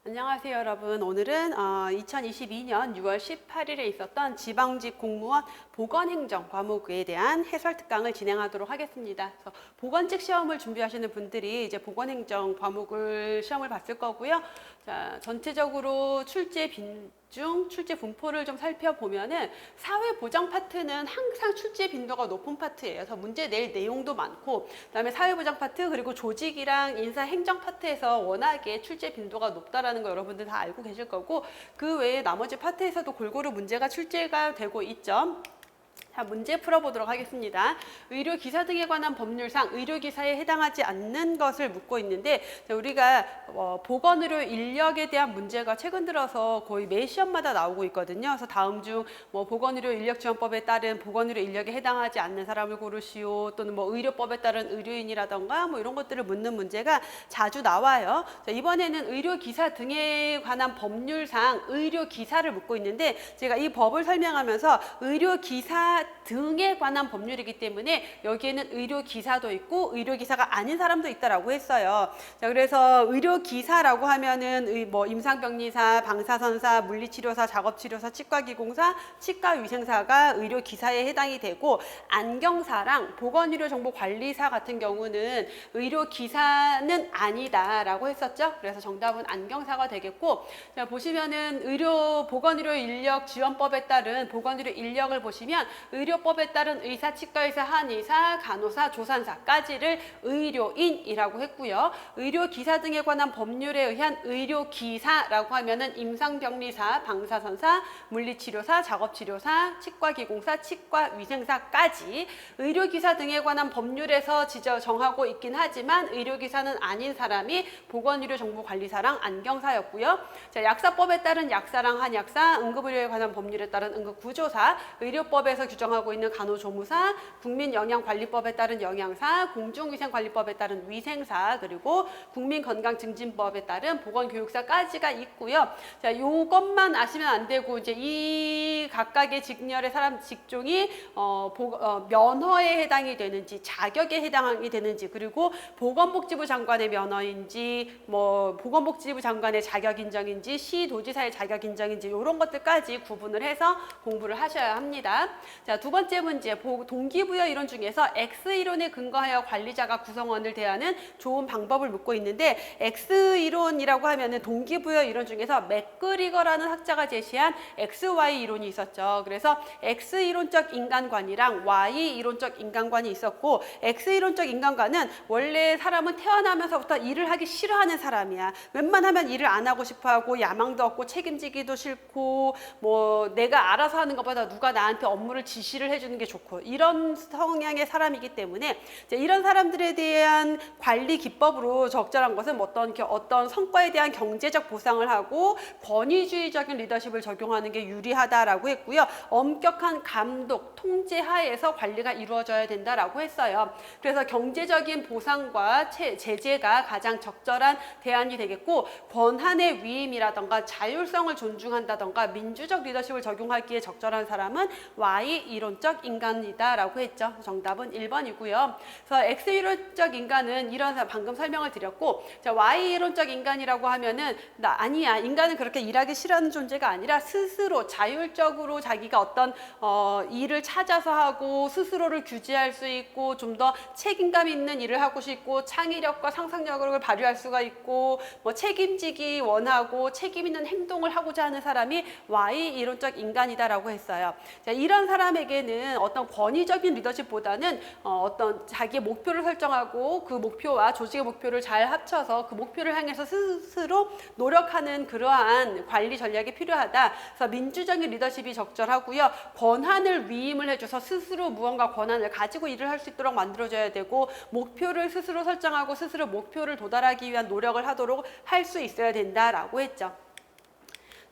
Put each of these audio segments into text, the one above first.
안녕하세요, 여러분. 오늘은 2022년 6월 18일에 있었던 지방직 공무원 보건행정 과목에 대한 해설 특강을 진행하도록 하겠습니다. 그래서 보건직 시험을 준비하시는 분들이 이제 보건행정 과목을 시험을 봤을 거고요. 자, 전체적으로 출제 빈중, 출제 분포를 좀 살펴보면은 사회보장 파트는 항상 출제 빈도가 높은 파트예요. 그래서 문제 낼 내용도 많고, 그다음에 사회보장 파트 그리고 조직이랑 인사행정 파트에서 워낙에 출제 빈도가 높다라는 거 여러분들 다 알고 계실 거고, 그 외에 나머지 파트에서도 골고루 문제가 출제가 되고 있죠. 자, 문제 풀어보도록 하겠습니다. 의료기사 등에 관한 법률상 의료기사에 해당하지 않는 것을 묻고 있는데, 우리가 보건의료 인력에 대한 문제가 최근 들어서 거의 매 시험마다 나오고 있거든요. 그래서 다음 중 보건의료 인력지원법에 따른 보건의료 인력에 해당하지 않는 사람을 고르시오, 또는 의료법에 따른 의료인이라던가 이런 것들을 묻는 문제가 자주 나와요. 자, 이번에는 의료기사 등에 관한 법률상 의료기사를 묻고 있는데, 제가 이 법을 설명하면서 의료기사 등에 관한 법률이기 때문에 여기에는 의료기사도 있고 의료기사가 아닌 사람도 있다라고 했어요. 자, 그래서 의료기사라고 하면은 임상병리사, 방사선사, 물리치료사, 작업치료사, 치과기공사, 치과위생사가 의료기사에 해당이 되고, 안경사랑 보건의료정보관리사 같은 경우는 의료기사는 아니다라고 했었죠. 그래서 정답은 안경사가 되겠고, 자, 보시면은 보건의료 인력 지원법에 따른 보건의료 인력을 보시면 의료법에 따른 의사, 치과의사, 한의사, 간호사, 조산사까지를 의료인이라고 했고요. 의료기사 등에 관한 법률에 의한 의료기사라고 하면은 임상병리사, 방사선사, 물리치료사, 작업치료사, 치과기공사, 치과위생사까지 의료기사 등에 관한 법률에서 정하고 있긴 하지만 의료기사는 아닌 사람이 보건의료정보관리사랑 안경사였고요. 자, 약사법에 따른 약사랑 한약사, 응급의료에 관한 법률에 따른 응급구조사, 의료법에서 규정하고 있는 간호조무사, 국민영양관리법에 따른 영양사, 공중위생관리법에 따른 위생사, 그리고 국민건강증진법에 따른 보건교육사까지가 있고요. 자, 요것만 아시면 안 되고, 이제 이 각각의 직렬의 사람 직종이 면허에 해당이 되는지, 자격에 해당이 되는지, 그리고 보건복지부 장관의 면허인지, 보건복지부 장관의 자격 인정인지, 시도지사의 자격 인정인지, 이런 것들까지 구분을 해서 공부를 하셔야 합니다. 자, 두 번째 문제, 동기부여 이론 중에서 X이론에 근거하여 관리자가 구성원을 대하는 좋은 방법을 묻고 있는데, X이론이라고 하면은 동기부여 이론 중에서 맥그리거라는 학자가 제시한 XY 이론이 있었죠. 그래서 X이론적 인간관이랑 Y이론적 인간관이 있었고, X이론적 인간관은 원래 사람은 태어나면서부터 일을 하기 싫어하는 사람이야. 웬만하면 일을 안 하고 싶어하고, 야망도 없고, 책임지기도 싫고, 내가 알아서 하는 것보다 누가 나한테 업무를 지시를 해주는 게 좋고, 이런 성향의 사람이기 때문에 이런 사람들에 대한 관리 기법으로 적절한 것은 어떤 성과에 대한 경제적 보상을 하고 권위주의적인 리더십을 적용하는 게 유리하다라고 했고요. 엄격한 감독, 통제 하에서 관리가 이루어져야 된다라고 했어요. 그래서 경제적인 보상과 제재가 가장 적절한 대안이 되겠고, 권한의 위임이라던가 자율성을 존중한다던가 민주적 리더십을 적용하기에 적절한 사람은 Y이론적 인간이다라고 했죠. 정답은 1번이고요. 그래서 X이론적 인간은 이런 방금 설명을 드렸고, 자, Y이론적 인간이라고 하면은 아니야, 인간은 그렇게 일하기 싫어하는 존재가 아니라 스스로 자율적으로 자기가 어떤 일을 찾아서 하고 스스로를 규제할 수 있고, 좀 더 책임감 있는 일을 하고 싶고, 창의력과 상상력을 발휘할 수가 있고, 책임지기 원하고 책임 있는 행동을 하고자 하는 사람이 Y이론적 인간이다라고 했어요. 자, 이런 사람에게는 어떤 권위적인 리더십보다는 어떤 자기의 목표를 설정하고 그 목표와 조직의 목표를 잘 합쳐서 그 목표를 향해서 스스로 노력하는 그러한 관리 전략이 필요하다. 그래서 민주적인 리더십이 적절하고요. 권한을 위임을 해줘서 스스로 무언가 권한을 가지고 일을 할 수 있도록 만들어줘야 되고, 목표를 스스로 설정하고 스스로 목표를 도달하기 위한 노력을 하도록 할 수 있어야 된다라고 했죠.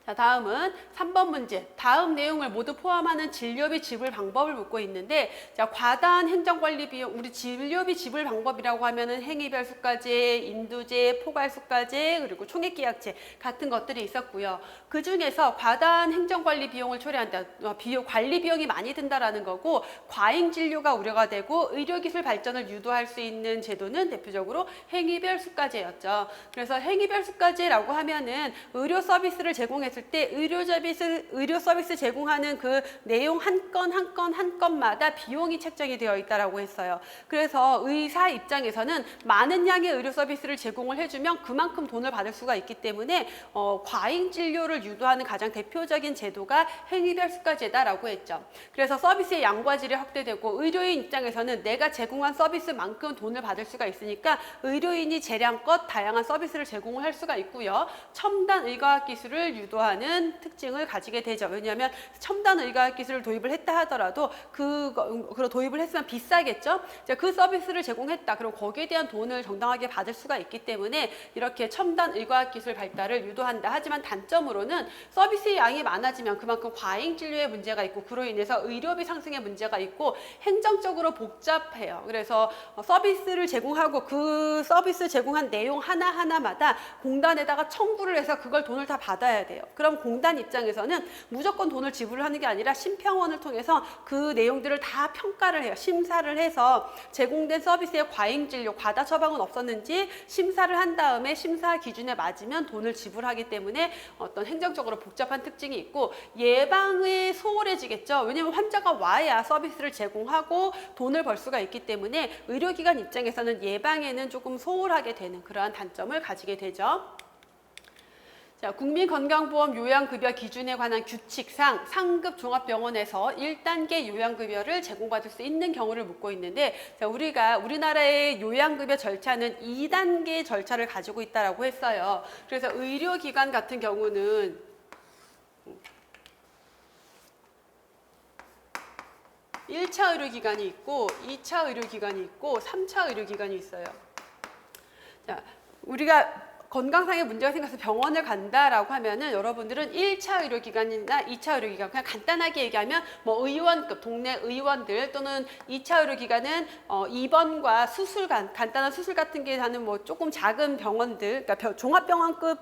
자, 다음은 3번 문제. 다음 내용을 모두 포함하는 진료비 지불 방법을 묻고 있는데, 자, 과다한 행정관리 비용, 우리 진료비 지불 방법이라고 하면은 행위별 수가제, 인두제, 포괄수가제, 그리고 총액계약제 같은 것들이 있었고요. 그 중에서 과다한 행정관리 비용을 초래한다. 관리 비용이 많이 든다라는 거고, 과잉 진료가 우려가 되고, 의료기술 발전을 유도할 수 있는 제도는 대표적으로 행위별 수가제였죠. 그래서 행위별 수가제라고 하면은 의료 서비스를 제공했을 때 의료 서비스 제공하는 그 내용 한 건마다 비용이 책정이 되어 있다라고 했어요. 그래서 의사 입장에서는 많은 양의 의료 서비스를 제공을 해주면 그만큼 돈을 받을 수가 있기 때문에 과잉 진료를 유도하는 가장 대표적인 제도가 행위별 수가제다라고 했죠. 그래서 서비스의 양과 질이 확대되고 의료인 입장에서는 내가 제공한 서비스만큼 돈을 받을 수가 있으니까 의료인이 재량껏 다양한 서비스를 제공을 할 수가 있고요. 첨단 의과학 기술을 유도하는 특징을 가지게 되죠. 왜냐하면 첨단 의과학 기술을 도입을 했다 하더라도 그걸 도입을 했으면 비싸겠죠. 그 서비스를 제공했다. 그럼 거기에 대한 돈을 정당하게 받을 수가 있기 때문에 이렇게 첨단 의과학 기술 발달을 유도한다. 하지만 단점으로는 서비스의 양이 많아지면 그만큼 과잉 진료의 문제가 있고 그로 인해서 의료비 상승의 문제가 있고 행정적으로 복잡해요. 그래서 서비스를 제공하고 그 서비스 제공한 내용 하나하나마다 공단에다가 청구를 해서 그걸 돈을 다 받아야 돼요. 그럼 공단 입장에서는 무조건 돈을 지불하는 게 아니라 심평원을 통해서 그 내용들을 다 평가를 해요. 심사를 해서 제공된 서비스의 과잉 진료, 과다 처방은 없었는지 심사를 한 다음에 심사 기준에 맞으면 돈을 지불하기 때문에 어떤 행정적으로 복잡한 특징이 있고 예방에 소홀해지겠죠. 왜냐하면 환자가 와야 서비스를 제공하고 돈을 벌 수가 있기 때문에 의료기관 입장에서는 예방에는 조금 소홀하게 되는 그러한 단점을 가지게 되죠. 자, 국민건강보험 요양급여 기준에 관한 규칙상 상급 종합병원에서 1단계 요양급여를 제공받을 수 있는 경우를 묻고 있는데, 자, 우리나라의 요양급여 절차는 2단계 절차를 가지고 있다라고 했어요. 그래서 의료기관 같은 경우는 1차 의료기관이 있고 2차 의료기관이 있고 3차 의료기관이 있어요. 자, 우리가 건강상의 문제가 생겨서 병원을 간다라고 하면은 여러분들은 1차 의료기관이나 2차 의료기관, 그냥 간단하게 얘기하면 뭐 의원급, 동네 의원들 또는 2차 의료기관은 입원과 수술관, 간단한 수술 같은 게 하는 뭐 조금 작은 병원들, 그러니까 종합병원급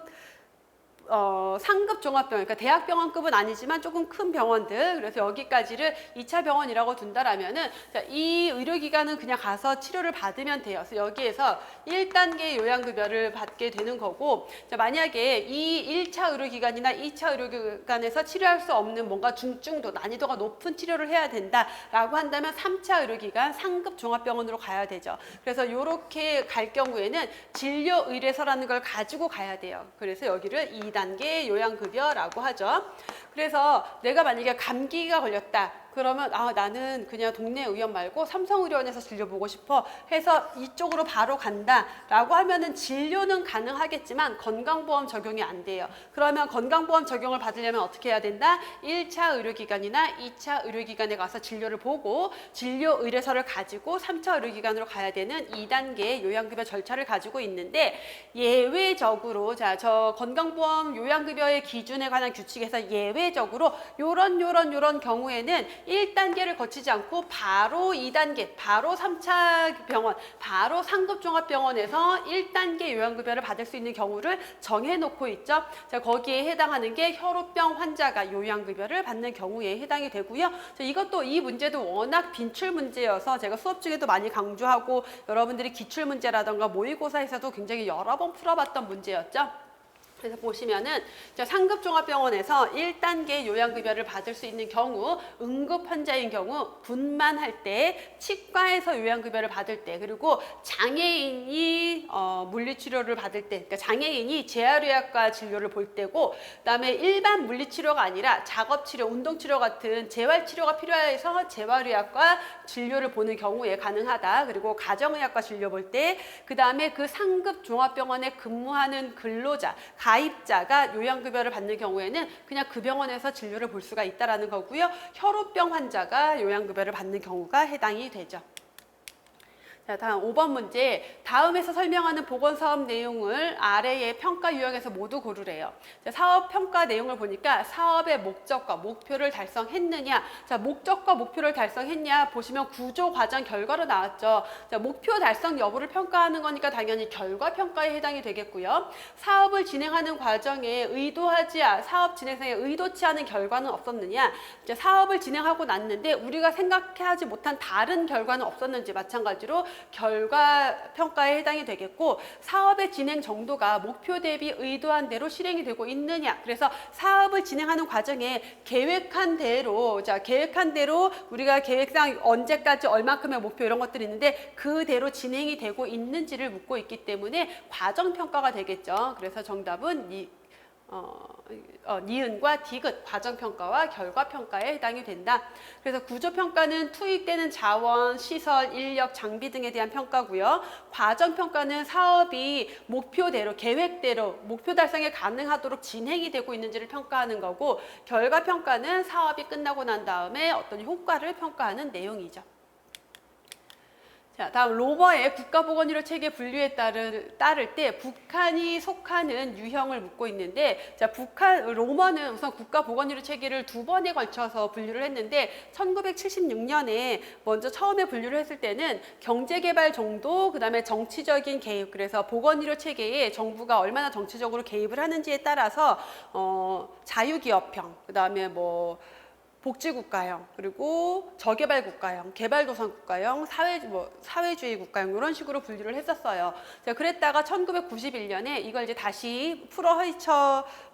상급 종합병원, 그러니까 대학병원급은 아니지만 조금 큰 병원들, 그래서 여기까지를 2차 병원이라고 둔다라면은 이 의료기관은 그냥 가서 치료를 받으면 돼요. 그래서 여기에서 1단계 요양급여를 받게 되는 거고, 자, 만약에 이 1차 의료기관이나 2차 의료기관에서 치료할 수 없는 뭔가 중증도, 난이도가 높은 치료를 해야 된다라고 한다면 3차 의료기관 상급 종합병원으로 가야 되죠. 그래서 이렇게 갈 경우에는 진료 의뢰서라는 걸 가지고 가야 돼요. 그래서 여기를 2단계 요양급여라고 하죠. 그래서 내가 만약에 감기가 걸렸다. 그러면 나는 그냥 동네 의원 말고 삼성의료원에서 진료 보고 싶어 해서 이쪽으로 바로 간다라고 하면은 진료는 가능하겠지만 건강보험 적용이 안 돼요. 그러면 건강보험 적용을 받으려면 어떻게 해야 된다? 1차 의료기관이나 2차 의료기관에 가서 진료를 보고 진료 의뢰서를 가지고 3차 의료기관으로 가야 되는 2단계 요양급여 절차를 가지고 있는데, 예외적으로 저 건강보험 요양급여의 기준에 관한 규칙에서 예외적으로 요런 경우에는 1단계를 거치지 않고 바로 2단계, 바로 3차 병원, 바로 상급 종합병원에서 1단계 요양급여를 받을 수 있는 경우를 정해놓고 있죠. 자, 거기에 해당하는 게 혈우병 환자가 요양급여를 받는 경우에 해당이 되고요. 자, 이 문제도 워낙 빈출 문제여서 제가 수업 중에도 많이 강조하고 여러분들이 기출문제라던가 모의고사에서도 굉장히 여러 번 풀어봤던 문제였죠. 그래서 보시면은 상급 종합병원에서 1단계 요양급여를 받을 수 있는 경우, 응급 환자인 경우, 분만할 때, 치과에서 요양급여를 받을 때, 그리고 장애인이 물리치료를 받을 때, 그러니까 장애인이 재활의학과 진료를 볼 때고, 그다음에 일반 물리치료가 아니라 작업치료, 운동치료 같은 재활치료가 필요해서 재활의학과 진료를 보는 경우에 가능하다. 그리고 가정의학과 진료 볼 때, 그다음에 그 상급 종합병원에 근무하는 근로자, 가입자가 요양급여를 받는 경우에는 그냥 그 병원에서 진료를 볼 수가 있다는 거고요. 혈우병 환자가 요양급여를 받는 경우가 해당이 되죠. 자, 다음 5번 문제. 다음에서 설명하는 보건사업 내용을 아래의 평가 유형에서 모두 고르래요. 자, 사업 평가 내용을 보니까 사업의 목적과 목표를 달성했느냐. 자, 목적과 목표를 달성했냐 보시면 구조 과정 결과로 나왔죠. 자, 목표 달성 여부를 평가하는 거니까 당연히 결과 평가에 해당이 되겠고요. 사업을 진행하는 과정에 사업 진행상에 의도치 않은 결과는 없었느냐. 자, 사업을 진행하고 났는데 우리가 생각하지 못한 다른 결과는 없었는지 마찬가지로 결과 평가에 해당이 되겠고, 사업의 진행 정도가 목표 대비 의도한 대로 실행이 되고 있느냐. 그래서 사업을 진행하는 과정에 계획한 대로 우리가 계획상 언제까지 얼마큼의 목표 이런 것들이 있는데 그대로 진행이 되고 있는지를 묻고 있기 때문에 과정 평가가 되겠죠. 그래서 정답은 니은과 디귿, 과정평가와 결과평가에 해당이 된다. 그래서 구조평가는 투입되는 자원, 시설, 인력, 장비 등에 대한 평가고요. 과정평가는 사업이 목표대로, 계획대로 목표 달성에 가능하도록 진행이 되고 있는지를 평가하는 거고, 결과평가는 사업이 끝나고 난 다음에 어떤 효과를 평가하는 내용이죠. 자, 다음 로버의 국가보건의료 체계 분류에 따를 때 북한이 속하는 유형을 묻고 있는데, 자, 로머는 우선 국가보건의료 체계를 두 번에 걸쳐서 분류를 했는데 1976년에 먼저 처음에 분류를 했을 때는 경제개발 정도, 그 다음에 정치적인 개입, 그래서 보건의료 체계에 정부가 얼마나 정치적으로 개입을 하는지에 따라서 자유기업형, 그 다음에 복지국가형, 그리고 저개발국가형, 개발도상국가형, 사회주의 국가형 이런 식으로 분류를 했었어요. 자, 그랬다가 1991년에 이걸 이제 다시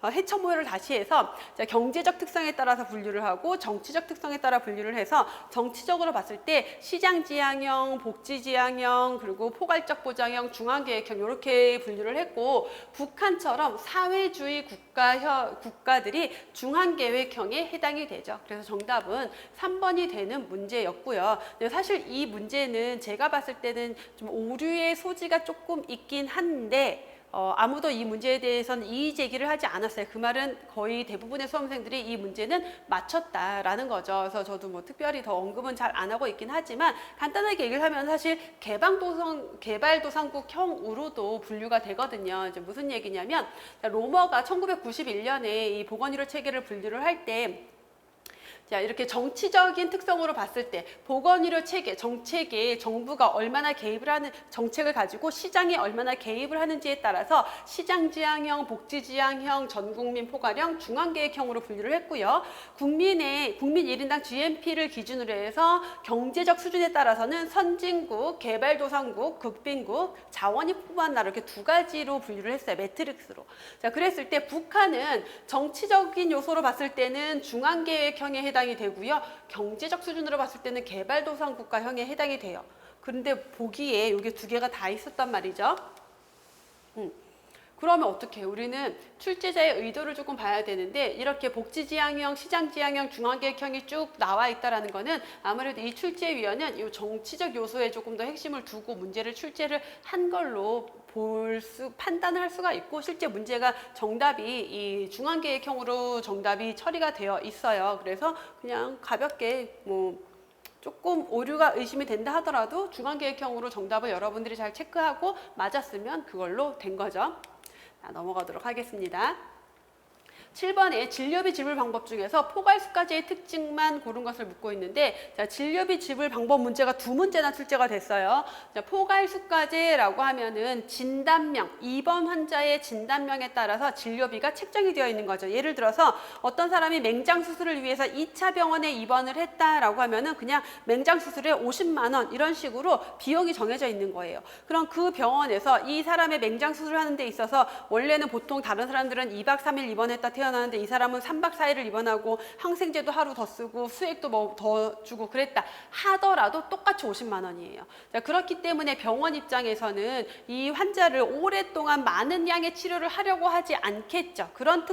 해처모혈을 다시 해서, 자, 경제적 특성에 따라서 분류를 하고 정치적 특성에 따라 분류를 해서 정치적으로 봤을 때 시장지향형, 복지지향형, 그리고 포괄적 보장형, 중앙계획형 이렇게 분류를 했고, 북한처럼 사회주의 국가들이 중앙계획형에 해당이 되죠. 그래서 정답은 3번이 되는 문제였고요. 근데 사실 이 문제는 제가 봤을 때는 좀 오류의 소지가 조금 있긴 한데 아무도 이 문제에 대해서는 이의 제기를 하지 않았어요. 그 말은 거의 대부분의 수험생들이 이 문제는 맞췄다라는 거죠. 그래서 저도 특별히 더 언급은 잘 안 하고 있긴 하지만 간단하게 얘기를 하면 사실 개발도상국형으로도 분류가 되거든요. 이제 무슨 얘기냐면, 로머가 1991년에 이 보건의료 체계를 분류를 할 때, 자, 이렇게 정치적인 특성으로 봤을 때 보건의료 체계, 정책에 정부가 얼마나 개입을 하는, 정책을 가지고 시장에 얼마나 개입을 하는지에 따라서 시장지향형, 복지지향형, 전국민 포괄형, 중앙계획형으로 분류를 했고요. 국민 1인당 GNP를 기준으로 해서 경제적 수준에 따라서는 선진국, 개발도상국, 극빈국, 자원이 풍부한 나라 이렇게 두 가지로 분류를 했어요. 매트릭스로. 자, 그랬을 때 북한은 정치적인 요소로 봤을 때는 중앙계획형에 해당이 되고요. 경제적 수준으로 봤을 때는 개발도상국가형에 해당이 돼요. 그런데 보기에 이게 두 개가 다 있었단 말이죠. 그러면 어떻게 해요? 우리는 출제자의 의도를 조금 봐야 되는데, 이렇게 복지지향형, 시장지향형, 중앙계획형이 쭉 나와 있다는 거는 아무래도 이 출제위원은 이 정치적 요소에 조금 더 핵심을 두고 문제를 출제를 한 걸로 판단을 할 수가 있고, 실제 문제가 정답이 이 중앙계획형으로 정답이 처리가 되어 있어요. 그래서 그냥 가볍게 조금 오류가 의심이 된다 하더라도 중앙계획형으로 정답을 여러분들이 잘 체크하고 맞았으면 그걸로 된 거죠. 자, 넘어가도록 하겠습니다. 7번에 진료비 지불 방법 중에서 포괄수까지의 특징만 고른 것을 묻고 있는데, 자, 진료비 지불 방법 문제가 두 문제나 출제가 됐어요. 자, 포괄수까지라고 하면은 진단명, 입원 환자의 진단명에 따라서 진료비가 책정이 되어 있는 거죠. 예를 들어서 어떤 사람이 맹장 수술을 위해서 2차 병원에 입원을 했다라고 하면은 그냥 맹장 수술에 50만 원 이런 식으로 비용이 정해져 있는 거예요. 그럼 그 병원에서 이 사람의 맹장 수술을 하는 데 있어서 원래는 보통 다른 사람들은 2박 3일 입원했다 태어나는데 이 사람은 3박 4일을 입원하고 항생제도 하루 더 쓰고 수액도 더 주고 그랬다 하더라도 똑같이 50만 원이에요. 자, 그렇기 때문에 병원 입장에서는 이 환자를 오랫동안 많은 양의 치료를 하려고 하지 않겠죠. 그런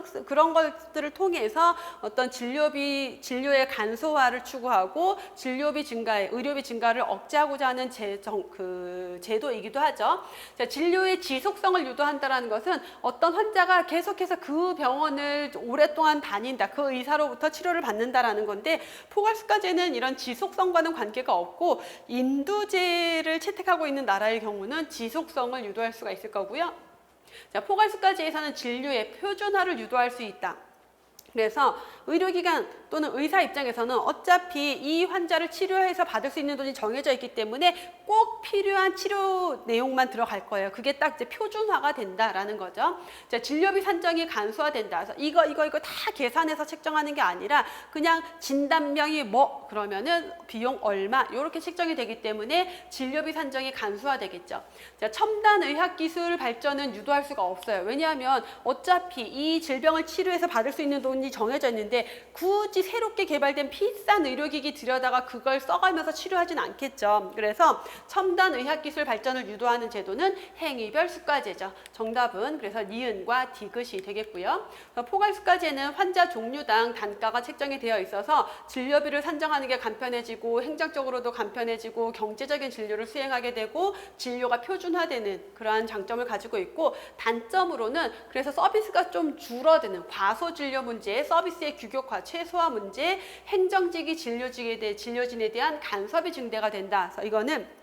것들을 통해서 어떤 진료의 간소화를 추구하고 의료비 증가를 억제하고자 하는 제도이기도 하죠. 자, 진료의 지속성을 유도한다는 것은 어떤 환자가 계속해서 그 병원을 병원을 오랫동안 다닌다. 그 의사로부터 치료를 받는다라는 건데 포괄수가제는 이런 지속성과는 관계가 없고 인두제를 채택하고 있는 나라의 경우는 지속성을 유도할 수가 있을 거고요. 자, 포괄수가제에서는 진료의 표준화를 유도할 수 있다. 그래서 의료기관 또는 의사 입장에서는 어차피 이 환자를 치료해서 받을 수 있는 돈이 정해져 있기 때문에 꼭 필요한 치료 내용만 들어갈 거예요. 그게 딱 이제 표준화가 된다라는 거죠. 자, 진료비 산정이 간소화된다. 그래서 이거 다 계산해서 책정하는 게 아니라 그냥 진단명이 뭐 그러면은 비용 얼마 이렇게 책정이 되기 때문에 진료비 산정이 간소화되겠죠. 자, 첨단 의학 기술 발전은 유도할 수가 없어요. 왜냐하면 어차피 이 질병을 치료해서 받을 수 있는 돈이 정해져 있는데 굳이 새롭게 개발된 비싼 의료기기 들여다가 그걸 써가면서 치료하진 않겠죠. 그래서 첨단 의학기술 발전을 유도하는 제도는 행위별 수가제죠. 정답은 그래서 니은과 디귿이 되겠고요. 포괄수가제는 환자 종류당 단가가 책정이 되어 있어서 진료비를 산정하는 게 간편해지고 행정적으로도 간편해지고 경제적인 진료를 수행하게 되고 진료가 표준화되는 그러한 장점을 가지고 있고 단점으로는 그래서 서비스가 좀 줄어드는 과소진료 문제, 서비스의 규격화, 최소화 문제, 행정직이 진료진에 대한 간섭이 증대가 된다. 그래서 이거는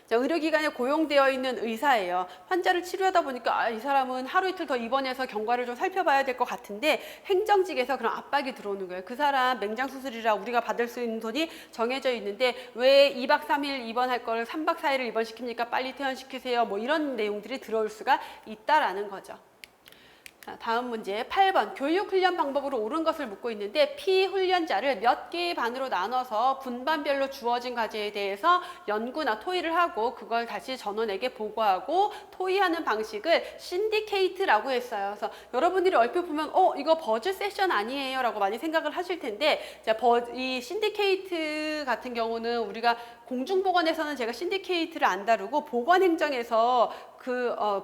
의료기관에 고용되어 있는 의사예요. 환자를 치료하다 보니까 이 사람은 하루 이틀 더 입원해서 경과를 좀 살펴봐야 될 것 같은데 행정직에서 그런 압박이 들어오는 거예요. 그 사람 맹장수술이라 우리가 받을 수 있는 돈이 정해져 있는데 왜 2박 3일 입원할 걸 3박 4일을 입원시킵니까? 빨리 퇴원시키세요. 뭐 이런 내용들이 들어올 수가 있다라는 거죠. 다음 문제 8번 교육훈련 방법으로 옳은 것을 묻고 있는데 피훈련자를 몇 개의 반으로 나눠서 분반별로 주어진 과제에 대해서 연구나 토의를 하고 그걸 다시 전원에게 보고하고 토의하는 방식을 신디케이트라고 했어요. 그래서 여러분들이 얼핏 보면 이거 버즈 세션 아니에요 라고 많이 생각을 하실 텐데 이 신디케이트 같은 경우는 우리가 공중보건에서는 제가 신디케이트를 안 다루고 보건행정에서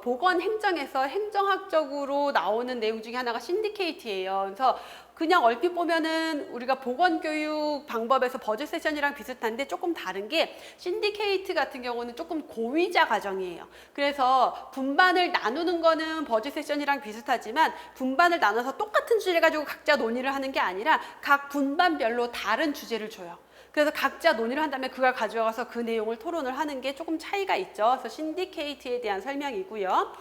보건행정에서 행정학적으로 나오는 내용 중에 하나가 신디케이트예요. 그래서 그냥 얼핏 보면은 우리가 보건교육 방법에서 버즈 세션이랑 비슷한데 조금 다른 게 신디케이트 같은 경우는 조금 고위자 과정이에요. 그래서 분반을 나누는 거는 버즈 세션이랑 비슷하지만 분반을 나눠서 똑같은 주제 가지고 각자 논의를 하는 게 아니라 각 분반별로 다른 주제를 줘요. 그래서 각자 논의를 한 다음에 그걸 가져와서 그 내용을 토론을 하는 게 조금 차이가 있죠. 그래서 신디케이트에 대한 설명이고요.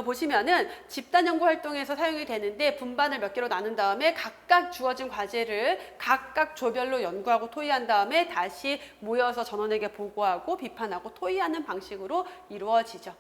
보시면은 집단 연구 활동에서 사용이 되는데 분반을 몇 개로 나눈 다음에 각각 주어진 과제를 각각 조별로 연구하고 토의한 다음에 다시 모여서 전원에게 보고하고 비판하고 토의하는 방식으로 이루어지죠.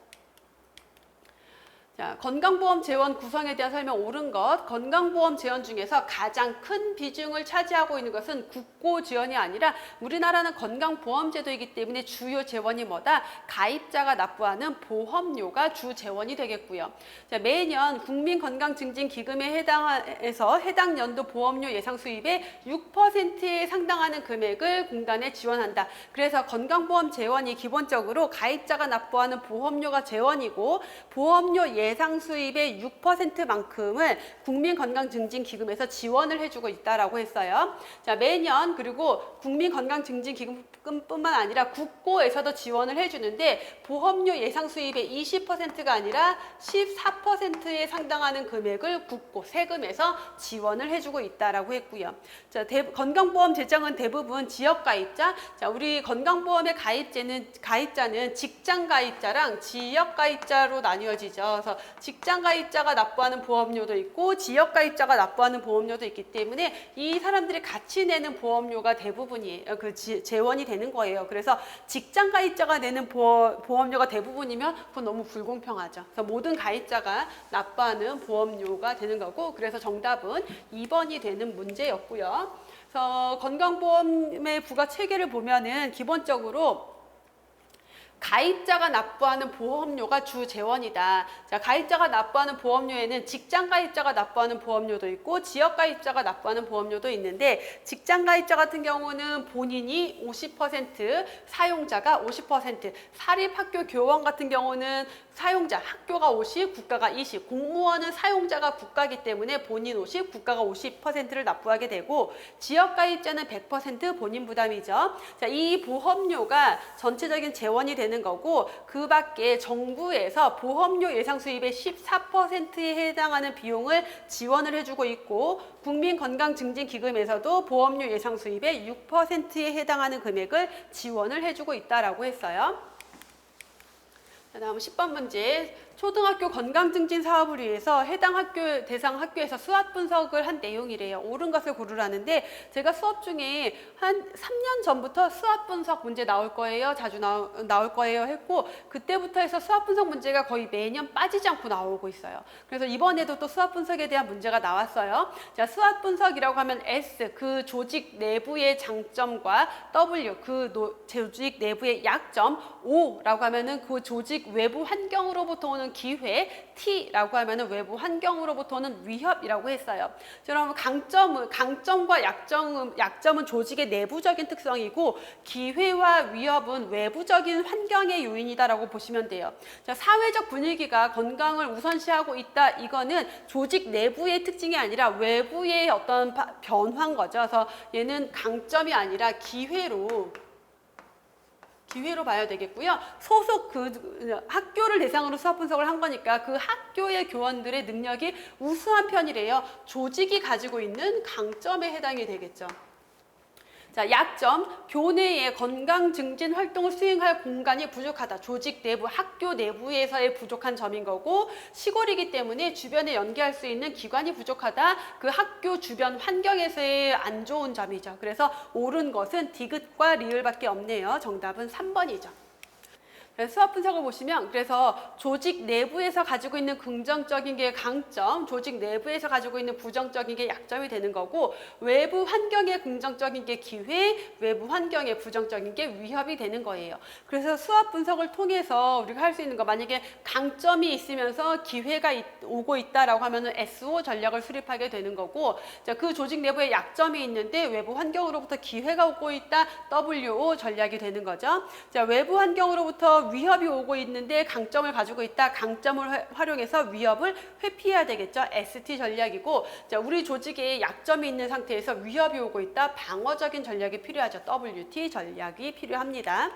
자, 건강보험 재원 구성에 대한 설명 옳은 것. 건강보험 재원 중에서 가장 큰 비중을 차지하고 있는 것은 국고 지원이 아니라 우리나라는 건강보험제도이기 때문에 주요 재원이 뭐다? 가입자가 납부하는 보험료가 주 재원이 되겠고요. 자, 매년 국민건강증진기금에 해당해서 해당 연도 보험료 예상 수입의 6%에 상당하는 금액을 공단에 지원한다. 그래서 건강보험 재원이 기본적으로 가입자가 납부하는 보험료가 재원이고 보험료 예상 수입의 6%만큼을 국민건강증진기금에서 지원을 해주고 있다라고 했어요. 자, 매년 그리고 국민건강증진기금뿐만 아니라 국고에서도 지원을 해주는데 보험료 예상 수입의 20%가 아니라 14%에 상당하는 금액을 국고 세금에서 지원을 해주고 있다라고 했고요. 자, 건강보험 재정은 대부분 지역가입자. 자, 우리 건강보험의 가입자는 직장가입자랑 지역가입자로 나뉘어지죠. 그래서 직장가입자가 납부하는 보험료도 있고 지역가입자가 납부하는 보험료도 있기 때문에 이 사람들이 같이 내는 보험료가 대부분이에요. 재원이 되는 거예요. 그래서 직장가입자가 내는 보험료가 대부분이면 그건 너무 불공평하죠. 그래서 모든 가입자가 납부하는 보험료가 되는 거고 그래서 정답은 2번이 되는 문제였고요. 그래서 건강보험의 부가 체계를 보면은 기본적으로 가입자가 납부하는 보험료가 주 재원이다. 자, 가입자가 납부하는 보험료에는 직장 가입자가 납부하는 보험료도 있고 지역 가입자가 납부하는 보험료도 있는데 직장 가입자 같은 경우는 본인이 50%, 사용자가 50%, 사립학교 교원 같은 경우는 사용자, 학교가 50, 국가가 20, 공무원은 사용자가 국가이기 때문에 본인 50, 국가가 50%를 납부하게 되고 지역가입자는 100% 본인 부담이죠. 자, 이 보험료가 전체적인 재원이 되는 거고 그 밖에 정부에서 보험료 예상 수입의 14%에 해당하는 비용을 지원을 해주고 있고 국민건강증진기금에서도 보험료 예상 수입의 6%에 해당하는 금액을 지원을 해주고 있다라고 했어요. 다음 10번 문제. 초등학교 건강증진 사업을 위해서 해당 학교 대상 학교에서 수학 분석을 한 내용이래요. 옳은 것을 고르라는데 제가 수업 중에 한 3년 전부터 수학 분석 문제 나올 거예요. 자주 나올 거예요 했고 그때부터 해서 수학 분석 문제가 거의 매년 빠지지 않고 나오고 있어요. 그래서 이번에도 또 수학 분석에 대한 문제가 나왔어요. 자, 수학 분석이라고 하면 S, 그 조직 내부의 장점과 W, 그 조직 내부의 약점, O라고 하면은 그 조직 외부 환경으로부터 오는 기회, T라고 하면은 외부 환경으로부터 오는 위협이라고 했어요. 그럼 강점과 약점은 조직의 내부적인 특성이고 기회와 위협은 외부적인 환경의 요인이다라고 보시면 돼요. 자, 사회적 분위기가 건강을 우선시하고 있다. 이거는 조직 내부의 특징이 아니라 외부의 어떤 변화인 거죠. 그래서 얘는 강점이 아니라 기회로 봐야 되겠고요. 소속 학교를 대상으로 수학 분석을 한 거니까 그 학교의 교원들의 능력이 우수한 편이래요. 조직이 가지고 있는 강점에 해당이 되겠죠. 자, 약점, 교내의 건강 증진 활동을 수행할 공간이 부족하다. 조직 내부, 학교 내부에서의 부족한 점인 거고 시골이기 때문에 주변에 연계할 수 있는 기관이 부족하다. 그 학교 주변 환경에서의 안 좋은 점이죠. 그래서 옳은 것은 디귿과 리을밖에 없네요. 정답은 3번이죠. 수학 분석을 보시면 그래서 조직 내부에서 가지고 있는 긍정적인 게 강점, 조직 내부에서 가지고 있는 부정적인 게 약점이 되는 거고 외부 환경에 긍정적인 게 기회, 외부 환경에 부정적인 게 위협이 되는 거예요. 그래서 수학 분석을 통해서 우리가 할 수 있는 거 만약에 강점이 있으면서 기회가 오고 있다라고 하면은 SO 전략을 수립하게 되는 거고 자, 그 조직 내부에 약점이 있는데 외부 환경으로부터 기회가 오고 있다. WO 전략이 되는 거죠. 자, 외부 환경으로부터 위협이 오고 있는데 강점을 가지고 있다. 강점을 활용해서 위협을 회피해야 되겠죠. ST 전략이고 자, 우리 조직에 약점이 있는 상태에서 위협이 오고 있다. 방어적인 전략이 필요하죠. WT 전략이 필요합니다.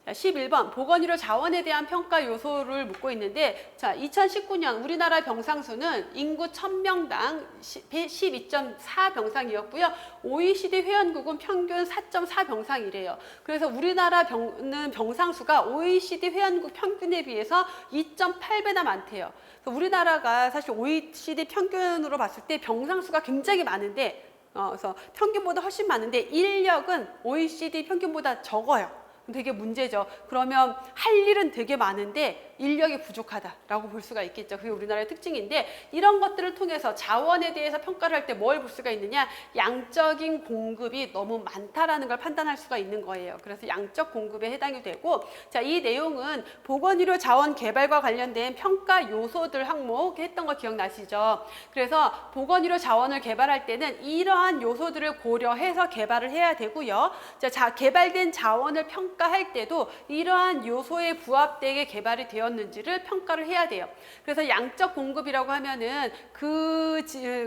자, 11번 보건의료 자원에 대한 평가 요소를 묻고 있는데 자, 2019년 우리나라 병상수는 인구 1000명당 12.4 병상이었고요. OECD 회원국은 평균 4.4 병상이래요. 그래서 우리나라는 병상수가 OECD 회원국 평균에 비해서 2.8배나 많대요. 우리나라가 사실 OECD 평균으로 봤을 때 병상수가 굉장히 많은데 그래서 평균보다 훨씬 많은데 인력은 OECD 평균보다 적어요. 되게 문제죠. 그러면 할 일은 되게 많은데 인력이 부족하다라고 볼 수가 있겠죠. 그게 우리나라의 특징인데 이런 것들을 통해서 자원에 대해서 평가를 할 때 뭘 볼 수가 있느냐? 양적인 공급이 너무 많다라는 걸 판단할 수가 있는 거예요. 그래서 양적 공급에 해당이 되고 자, 이 내용은 보건의료 자원 개발과 관련된 평가 요소들 항목 했던 거 기억나시죠? 그래서 보건의료 자원을 개발할 때는 이러한 요소들을 고려해서 개발을 해야 되고요. 자, 개발된 자원을 평가할 때도 이러한 요소에 부합되게 개발이 되었는지를 평가를 해야 돼요. 그래서 양적 공급이라고 하면은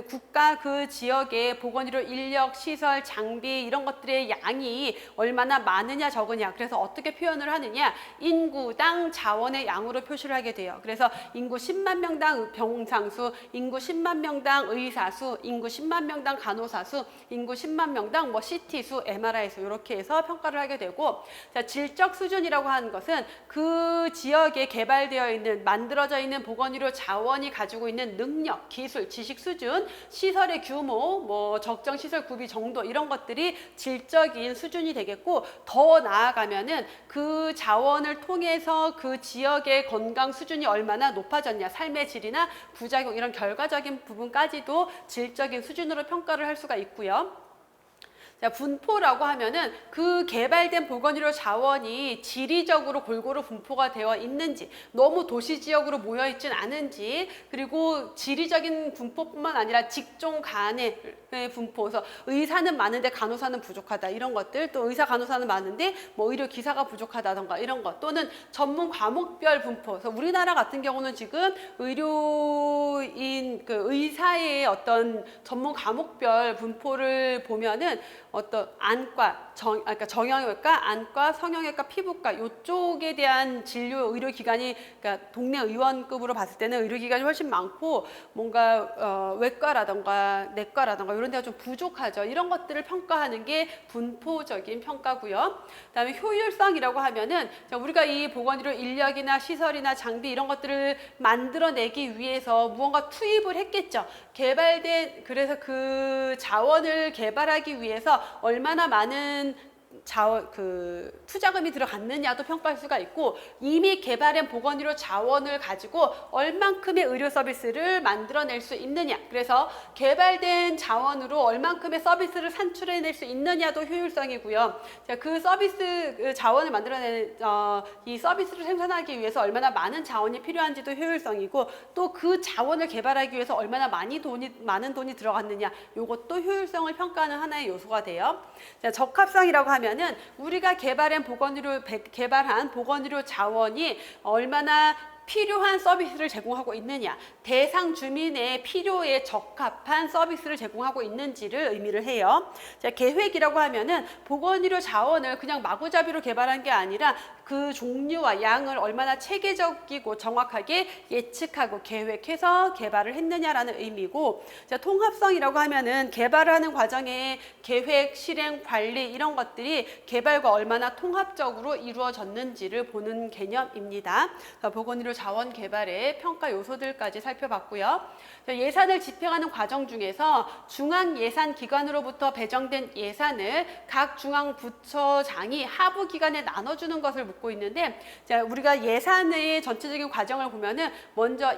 국가 그 지역의 보건의료 인력, 시설, 장비 이런 것들의 양이 얼마나 많으냐 적으냐. 그래서 어떻게 표현을 하느냐? 인구당 자원의 양으로 표시를 하게 돼요. 그래서 인구 10만 명당 병상수, 인구 10만 명당 의사수, 인구 10만 명당 간호사수, 인구 10만 명당 CT수, MRI수 이렇게 해서 평가를 하게 되고 자, 질적 수준이라고 하는 것은 그 지역에 개발되어 있는 만들어져 있는 보건의료 자원이 가지고 있는 능력, 기술, 지식 수준, 시설의 규모, 적정 시설 구비 정도 이런 것들이 질적인 수준이 되겠고 더 나아가면은 그 자원을 통해서 그 지역의 건강 수준이 얼마나 높아졌냐, 삶의 질이나 부작용 이런 결과적인 부분까지도 질적인 수준으로 평가를 할 수가 있고요. 자, 분포라고 하면은 그 개발된 보건의료 자원이 지리적으로 골고루 분포가 되어 있는지, 너무 도시 지역으로 모여 있진 않은지, 그리고 지리적인 분포뿐만 아니라 직종 간의 분포, 그래서 의사는 많은데 간호사는 부족하다 이런 것들, 또 의사 간호사는 많은데 뭐 의료 기사가 부족하다던가 이런 것, 또는 전문 과목별 분포. 그래서 우리나라 같은 경우는 지금 의료인 그 의사의 어떤 전문 과목별 분포를 보면은 어떤 안과, 그러니까 정형외과, 안과, 성형외과, 피부과 이쪽에 대한 진료 의료기관이, 그러니까 동네 의원급으로 봤을 때는 의료기관이 훨씬 많고, 뭔가 외과라던가 내과라던가 이런 데가 좀 부족하죠. 이런 것들을 평가하는 게 분포적인 평가고요. 그다음에 효율성이라고 하면은 우리가 이 보건의료 인력이나 시설이나 장비 이런 것들을 만들어내기 위해서 무언가 투입을 했겠죠. 개발된, 그래서 그 자원을 개발하기 위해서 얼마나 많은 투자금이 들어갔느냐도 평가할 수가 있고, 이미 개발한 보건의료 자원을 가지고 얼만큼의 의료 서비스를 만들어낼 수 있느냐, 그래서 개발된 자원으로 얼만큼의 서비스를 산출해낼 수 있느냐도 효율성이고요. 자, 그 서비스 자원을 이 서비스를 생산하기 위해서 얼마나 많은 자원이 필요한지도 효율성이고, 또 그 자원을 개발하기 위해서 얼마나 많은 돈이 들어갔느냐, 이것도 효율성을 평가하는 하나의 요소가 돼요. 자, 적합성이라고 하면 우리가 개발한 보건의료 자원이 얼마나 필요한 서비스를 제공하고 있느냐, 대상 주민의 필요에 적합한 서비스를 제공하고 있는지를 의미를 해요. 자, 계획이라고 하면은 보건의료 자원을 그냥 마구잡이로 개발한 게 아니라 그 종류와 양을 얼마나 체계적이고 정확하게 예측하고 계획해서 개발을 했느냐라는 의미고, 자, 통합성이라고 하면은 개발하는 과정에 계획, 실행, 관리 이런 것들이 개발과 얼마나 통합적으로 이루어졌는지를 보는 개념입니다. 보건의료 자원 개발의 평가 요소들까지 살펴봤고요. 예산을 집행하는 과정 중에서 중앙예산기관으로부터 배정된 예산을 각 중앙부처장이 하부기관에 나눠주는 것을 묻고 있는데, 자, 우리가 예산의 전체적인 과정을 보면은 먼저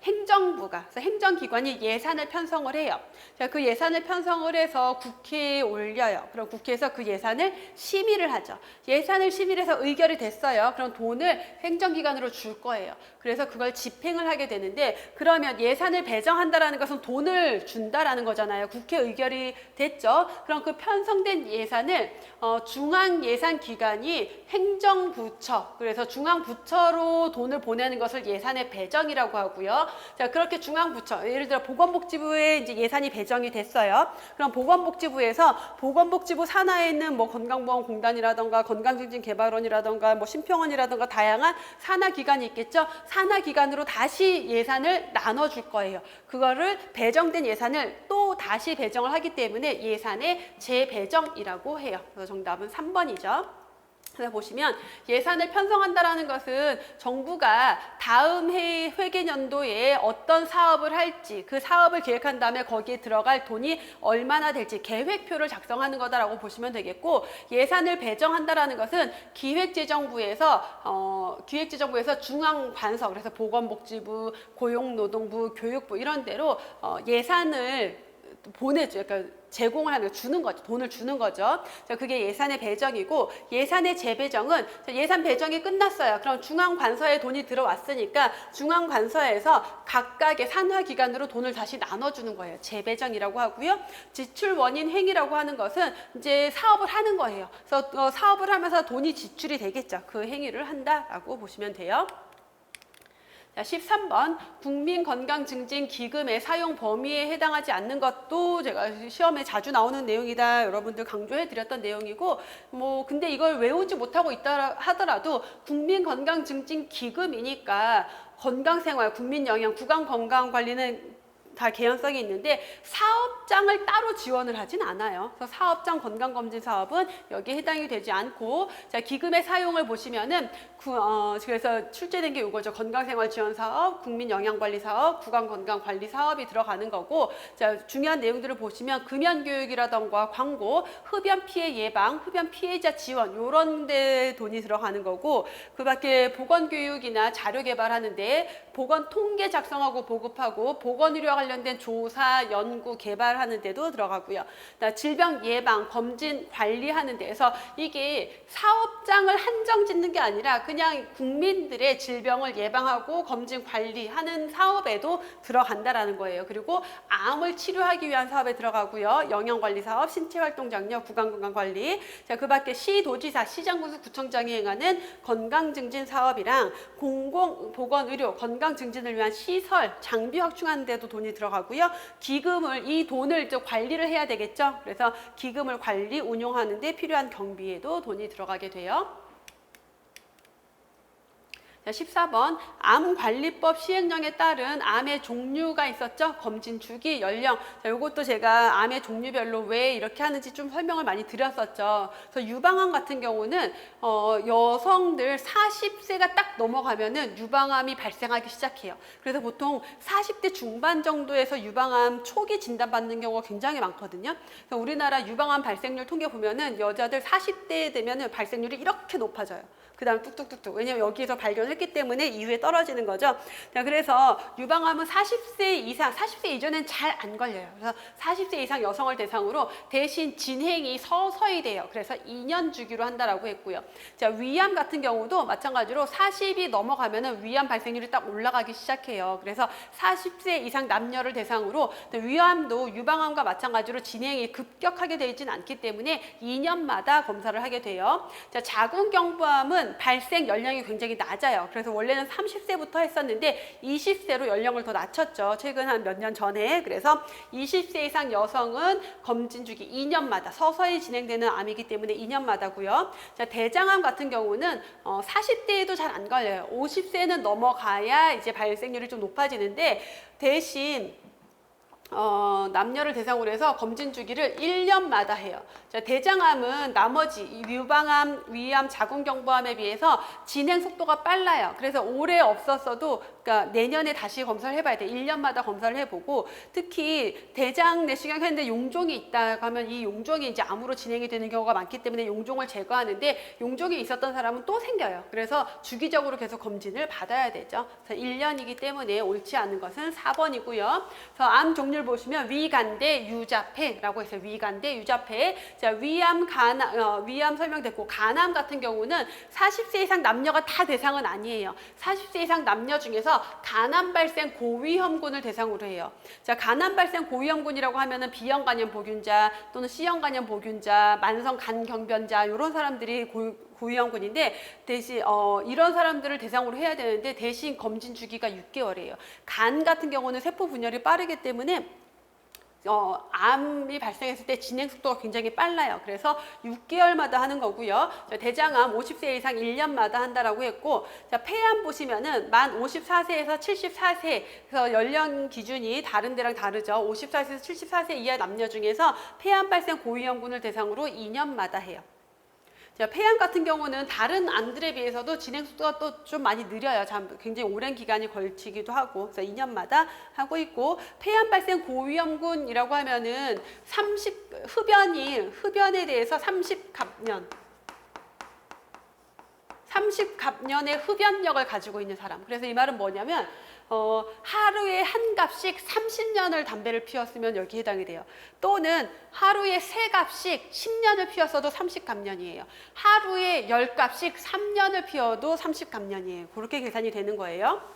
행정부가, 그래서 행정기관이 예산을 편성을 해요. 자, 그 예산을 편성을 해서 국회에 올려요. 그럼 국회에서 그 예산을 심의를 하죠. 예산을 심의해서 의결이 됐어요. 그럼 돈을 행정기관으로 줄 거예요. 그래서 그걸 집행을 하게 되는데, 그러면 예산을 배정한다라는 것은 돈을 준다라는 거잖아요. 국회 의결이 됐죠. 그럼 그 편성된 예산을 중앙예산기관이 행정부처, 그래서 중앙부처로 돈을 보내는 것을 예산의 배정이라고 하고요. 자, 그렇게 중앙부처, 예를 들어 보건복지부에 이제 예산이 배정이 됐어요. 그럼 보건복지부에서 보건복지부 산하에 있는 뭐 건강보험공단이라던가 건강증진개발원이라던가 뭐 심평원이라던가 다양한 산하기관이 있겠죠. 산하기관으로 다시 예산을 나눠줄 거예요. 그거를 배정된 예산을 또 다시 배정을 하기 때문에 예산의 재배정이라고 해요. 그래서 정답은 3번이죠. 그래서 보시면 예산을 편성한다라는 것은 정부가 다음 회계년도에 어떤 사업을 할지, 그 사업을 기획한 다음에 거기에 들어갈 돈이 얼마나 될지 계획표를 작성하는 거다라고 보시면 되겠고, 예산을 배정한다라는 것은 기획재정부에서 중앙관서, 그래서 보건복지부, 고용노동부, 교육부 이런 데로 예산을 보내줘요. 그러니까 제공을 하는, 주는 거죠. 돈을 주는 거죠. 자, 그게 예산의 배정이고, 예산의 재배정은 예산 배정이 끝났어요. 그럼 중앙관서에 돈이 들어왔으니까 중앙관서에서 각각의 산하기관으로 돈을 다시 나눠주는 거예요. 재배정이라고 하고요. 지출 원인 행위라고 하는 것은 이제 사업을 하는 거예요. 그래서 사업을 하면서 돈이 지출이 되겠죠. 그 행위를 한다라고 보시면 돼요. 자, 13번 국민건강증진기금의 사용 범위에 해당하지 않는 것도 제가 시험에 자주 나오는 내용이다. 여러분들 강조해 드렸던 내용이고, 근데 이걸 외우지 못하고 있다 하더라도 국민건강증진기금이니까 건강생활, 국민영양, 구강건강관리는 다 개연성이 있는데 사업장을 따로 지원을 하진 않아요. 그래서 사업장 건강검진 사업은 여기에 해당이 되지 않고, 자, 기금의 사용을 보시면은 그래서 출제된 게 이거죠. 건강생활지원사업, 국민영양관리사업, 구강건강관리사업이 들어가는 거고, 자, 중요한 내용들을 보시면 금연교육이라던가 광고, 흡연 피해 예방, 흡연 피해자 지원 이런 데 돈이 들어가는 거고, 그 밖에 보건교육이나 자료 개발하는데 보건 통계 작성하고 보급하고 보건의료와 관련된 조사, 연구, 개발하는 데도 들어가고요. 질병 예방, 검진, 관리하는 데에서 이게 사업장을 한정 짓는 게 아니라 그냥 국민들의 질병을 예방하고 검진, 관리하는 사업에도 들어간다라는 거예요. 그리고 암을 치료하기 위한 사업에 들어가고요. 영양관리 사업, 신체활동 장려, 구강건강관리. 자, 그 밖에 시도지사, 시장군수, 구청장이 행하는 건강증진 사업이랑 공공보건의료, 건강증진을 위한 시설, 장비 확충하는 데도 돈이 들어가고요. 기금을, 이 돈을 관리를 해야 되겠죠. 그래서 기금을 관리, 운용하는 데 필요한 경비에도 돈이 들어가게 돼요. 자, 14번 암관리법 시행령에 따른 암의 종류가 있었죠. 검진 주기, 연령. 자, 이것도 제가 암의 종류별로 왜 이렇게 하는지 좀 설명을 많이 드렸었죠. 그래서 유방암 같은 경우는 여성들 40세가 딱 넘어가면은 유방암이 발생하기 시작해요. 그래서 보통 40대 중반 정도에서 유방암 초기 진단받는 경우가 굉장히 많거든요. 그래서 우리나라 유방암 발생률 통계 보면은 여자들 40대 되면은 발생률이 이렇게 높아져요. 그 다음 뚝뚝뚝뚝. 왜냐면 여기에서 발견했기 때문에 이후에 떨어지는 거죠. 자, 그래서 유방암은 40세 이상, 40세 이전엔 잘 안 걸려요. 그래서 40세 이상 여성을 대상으로 대신 진행이 서서히 돼요. 그래서 2년 주기로 한다라고 했고요. 자, 위암 같은 경우도 마찬가지로 40이 넘어가면은 위암 발생률이 딱 올라가기 시작해요. 그래서 40세 이상 남녀를 대상으로 위암도 유방암과 마찬가지로 진행이 급격하게 되지는 않기 때문에 2년마다 검사를 하게 돼요. 자, 자궁경부암은 발생 연령이 굉장히 낮아요. 그래서 원래는 30세부터 했었는데 20세로 연령을 더 낮췄죠. 최근 한 몇 년 전에. 그래서 20세 이상 여성은 검진 주기 2년마다 서서히 진행되는 암이기 때문에 2년마다고요. 자, 대장암 같은 경우는 40대에도 잘 안 걸려요. 50세는 넘어가야 이제 발생률이 좀 높아지는데 대신 남녀를 대상으로 해서 검진 주기를 1년마다 해요. 자, 대장암은 나머지 유방암, 위암, 자궁경부암에 비해서 진행 속도가 빨라요. 그래서 올해 없었어도 그러니까 내년에 다시 검사를 해봐야 돼. 1년마다 검사를 해보고 특히 대장 내시경 했는데 용종이 있다고 하면 이 용종이 이제 암으로 진행이 되는 경우가 많기 때문에 용종을 제거하는데 용종이 있었던 사람은 또 생겨요. 그래서 주기적으로 계속 검진을 받아야 되죠. 그래서 1년이기 때문에 옳지 않은 것은 4번이고요. 그래서 암 종류를 보시면 위간대, 유자폐라고 해서 위간대, 유자폐. 자, 위암 설명됐고 간암 같은 경우는 40세 이상 남녀가 다 대상은 아니에요. 40세 이상 남녀 중에서 간암 발생 고위험군을 대상으로 해요. 자, 간암 발생 고위험군이라고 하면은 B형 간염 보균자 또는 C형 간염 보균자, 만성 간경변자 이런 사람들이 고위험군인데 대신 이런 사람들을 대상으로 해야 되는데 대신 검진 주기가 6개월이에요. 간 같은 경우는 세포 분열이 빠르기 때문에 암이 발생했을 때 진행 속도가 굉장히 빨라요. 그래서 6개월마다 하는 거고요. 자, 대장암 50세 이상 1년마다 한다라고 했고, 자, 폐암 보시면은 만 54세에서 74세, 그래서 연령 기준이 다른 데랑 다르죠. 54세에서 74세 이하 남녀 중에서 폐암 발생 고위험군을 대상으로 2년마다 해요. 자, 폐암 같은 경우는 다른 암들에 비해서도 진행 속도가 또 좀 많이 느려요. 굉장히 오랜 기간이 걸치기도 하고, 그래서 2년마다 하고 있고, 폐암 발생 고위험군이라고 하면은 흡연에 대해서 30갑년의 흡연력을 가지고 있는 사람. 그래서 이 말은 뭐냐면 하루에 한 갑씩 30년을 담배를 피웠으면 여기 해당이 돼요. 또는 하루에 3갑씩 10년을 피웠어도 30갑년이에요. 하루에 10갑씩 3년을 피워도 30갑년이에요. 그렇게 계산이 되는 거예요.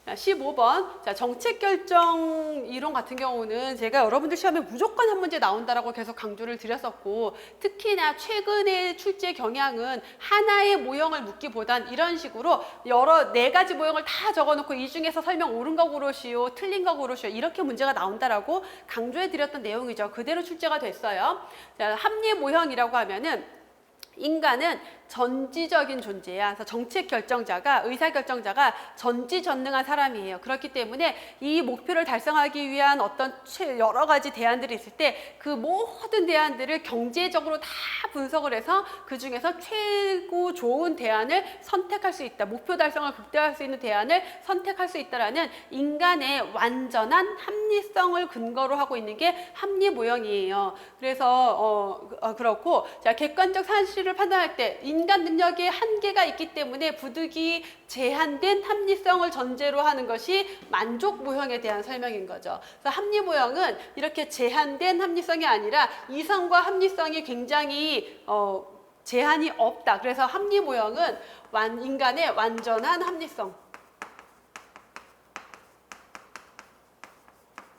15번. 자, 정책 결정 이론 같은 경우는 제가 여러분들 시험에 무조건 한 문제 나온다라고 계속 강조를 드렸었고, 특히나 최근의 출제 경향은 하나의 모형을 묻기보단 이런 식으로 4가지 모형을 다 적어놓고 이 중에서 설명 옳은 거 고르시오, 틀린 거 고르시오, 이렇게 문제가 나온다라고 강조해 드렸던 내용이죠. 그대로 출제가 됐어요. 자, 합리 모형이라고 하면은 인간은 전지적인 존재야. 그래서 정책 결정자가, 의사 결정자가 전지전능한 사람이에요. 그렇기 때문에 이 목표를 달성하기 위한 어떤 여러 가지 대안들이 있을 때 그 모든 대안들을 경제적으로 다 분석을 해서 그 중에서 최고 좋은 대안을 선택할 수 있다. 목표 달성을 극대화할 수 있는 대안을 선택할 수 있다라는 인간의 완전한 합리성을 근거로 하고 있는 게 합리 모형이에요. 그래서 그렇고, 자, 객관적 사실을 판단할 때 인간 능력에 한계가 있기 때문에 부득이 제한된 합리성을 전제로 하는 것이 만족 모형에 대한 설명인 거죠. 그래서 합리 모형은 이렇게 제한된 합리성이 아니라 이성과 합리성이 굉장히 제한이 없다. 그래서 합리 모형은 인간의 완전한 합리성.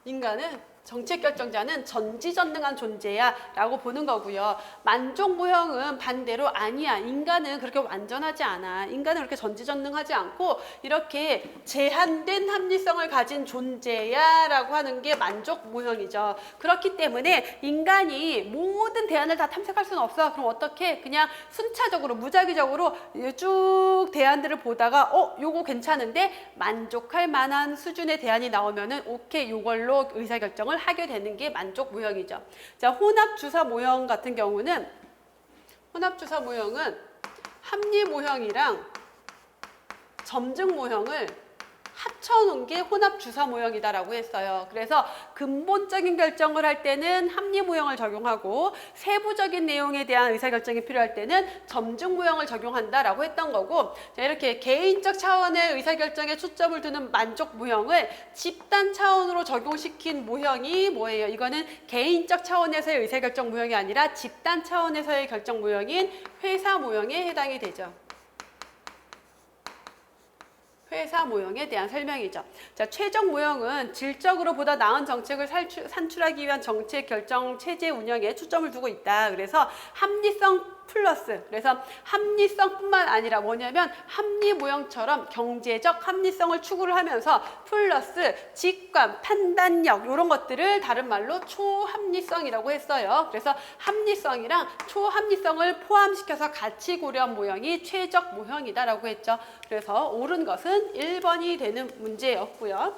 인간은 정책 결정자는 전지전능한 존재야 라고 보는 거고요. 만족 모형은 반대로 아니야. 인간은 그렇게 완전하지 않아. 인간은 그렇게 전지전능하지 않고 이렇게 제한된 합리성을 가진 존재야 라고 하는 게 만족 모형이죠. 그렇기 때문에 인간이 모든 대안을 다 탐색할 수는 없어. 그럼 어떻게? 그냥 순차적으로 무작위적으로 쭉 대안들을 보다가 요거 괜찮은데 만족할 만한 수준의 대안이 나오면은 오케이, 요걸로 의사결정을 하게 되는 게 만족 모형이죠. 자, 혼합주사 모형 같은 경우는 혼합주사 모형은 합리 모형이랑 점증 모형을 합쳐놓은 게 혼합주사 모형이다라고 했어요. 그래서 근본적인 결정을 할 때는 합리 모형을 적용하고 세부적인 내용에 대한 의사결정이 필요할 때는 점증 모형을 적용한다라고 했던 거고, 자, 이렇게 개인적 차원의 의사결정에 초점을 두는 만족 모형을 집단 차원으로 적용시킨 모형이 뭐예요? 이거는 개인적 차원에서의 의사결정 모형이 아니라 집단 차원에서의 결정 모형인 회사 모형에 해당이 되죠. 회사 모형에 대한 설명이죠. 자, 최적 모형은 질적으로 보다 나은 정책을 산출하기 위한 정책 결정 체제 운영에 초점을 두고 있다. 그래서 합리성 플러스, 그래서 합리성뿐만 아니라 뭐냐면 합리 모형처럼 경제적 합리성을 추구를 하면서 플러스 직관, 판단력 이런 것들을 다른 말로 초합리성이라고 했어요. 그래서 합리성이랑 초합리성을 포함시켜서 같이 고려한 모형이 최적 모형이다라고 했죠. 그래서 옳은 것은 1번이 되는 문제였고요.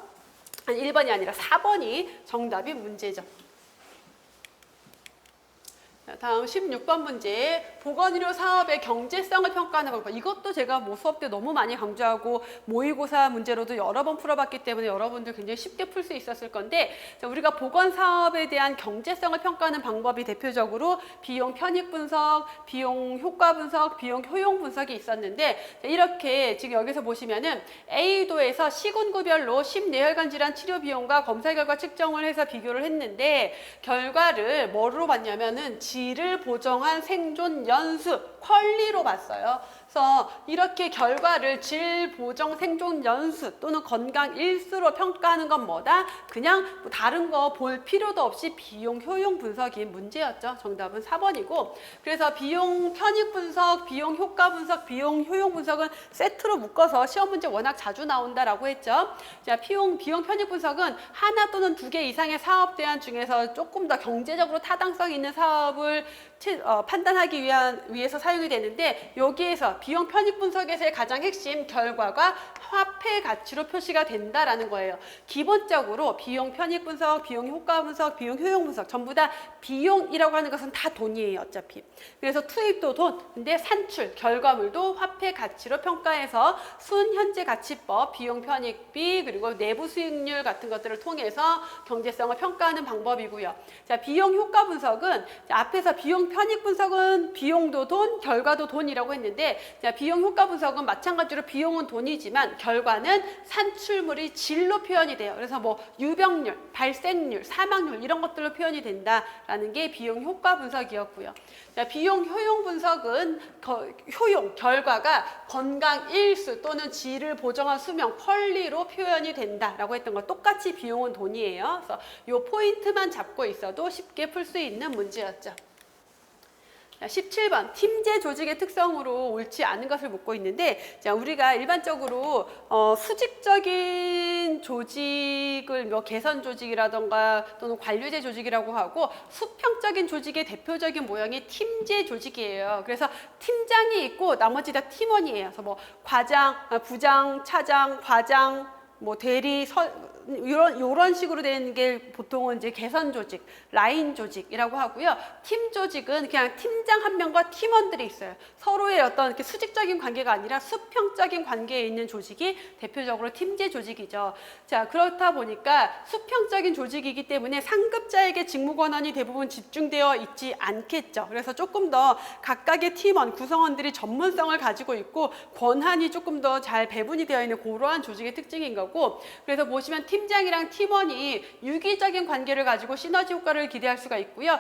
아니, 1번이 아니라 4번이 정답인 문제죠. 다음 16번 문제, 보건의료 사업의 경제성을 평가하는 방법. 이것도 제가 수업 때 너무 많이 강조하고 모의고사 문제로도 여러 번 풀어봤기 때문에 여러분들 굉장히 쉽게 풀 수 있었을 건데, 자, 우리가 보건 사업에 대한 경제성을 평가하는 방법이 대표적으로 비용 편익 분석, 비용 효과 분석, 비용 효용 분석이 있었는데, 자, 이렇게 지금 여기서 보시면은 A도에서 시군구별로 심뇌혈관 질환 치료 비용과 검사 결과 측정을 해서 비교를 했는데, 결과를 뭐로 봤냐면은 질을 보정한 생존 연수, 퀄리로 봤어요. 그래서 이렇게 결과를 질 보정 생존 연수 또는 건강 일수로 평가하는 건 뭐다? 그냥 뭐 다른 거 볼 필요도 없이 비용 효용 분석인 문제였죠. 정답은 4번이고, 그래서 비용 편익 분석, 비용 효과 분석, 비용 효용 분석은 세트로 묶어서 시험 문제 워낙 자주 나온다라고 했죠. 자, 비용 편익 분석은 하나 또는 두 개 이상의 사업 대안 중에서 조금 더 경제적으로 타당성 있는 사업을 판단하기 위해서 사용이 되는데, 여기에서 비용 편익 분석에서의 가장 핵심 결과가 화폐 가치로 표시가 된다라는 거예요. 기본적으로 비용 편익 분석, 비용 효과 분석, 비용 효용 분석 전부 다 비용이라고 하는 것은 다 돈이에요, 어차피. 그래서 투입도 돈, 근데 산출, 결과물도 화폐 가치로 평가해서 순현재 가치법, 비용 편익비, 그리고 내부 수익률 같은 것들을 통해서 경제성을 평가하는 방법이고요. 자, 비용 효과 분석은 앞에서 비용 편익 분석은 비용도 돈, 결과도 돈이라고 했는데, 자, 비용 효과 분석은 마찬가지로 비용은 돈이지만 결과는 산출물이 질로 표현이 돼요. 그래서 뭐 유병률, 발생률, 사망률 이런 것들로 표현이 된다라는 게 비용 효과 분석이었고요. 자, 비용 효용 분석은 효용, 결과가 건강 일수 또는 질을 보정한 수명, 퀄리로 표현이 된다라고 했던 거 똑같이 비용은 돈이에요. 그래서 이 포인트만 잡고 있어도 쉽게 풀 수 있는 문제였죠. 17번, 팀제 조직의 특성으로 옳지 않은 것을 묻고 있는데, 자, 우리가 일반적으로 수직적인 조직을 뭐 개선 조직이라던가 또는 관료제 조직이라고 하고, 수평적인 조직의 대표적인 모형이 팀제 조직이에요. 그래서 팀장이 있고 나머지 다 팀원이에요. 그래서 뭐 과장, 부장, 차장, 과장, 뭐 대리, 이런 식으로 되는 게 보통은 이제 개선 조직, 라인 조직이라고 하고요. 팀 조직은 그냥 팀장 한 명과 팀원들이 있어요. 서로의 어떤 이렇게 수직적인 관계가 아니라 수평적인 관계에 있는 조직이 대표적으로 팀제 조직이죠. 자, 그렇다 보니까 수평적인 조직이기 때문에 상급자에게 직무 권한이 대부분 집중되어 있지 않겠죠. 그래서 조금 더 각각의 팀원, 구성원들이 전문성을 가지고 있고 권한이 조금 더 잘 배분이 되어 있는 그러한 조직의 특징인 거고, 그래서 보시면 팀장이랑 팀원이 유기적인 관계를 가지고 시너지 효과를 기대할 수가 있고요.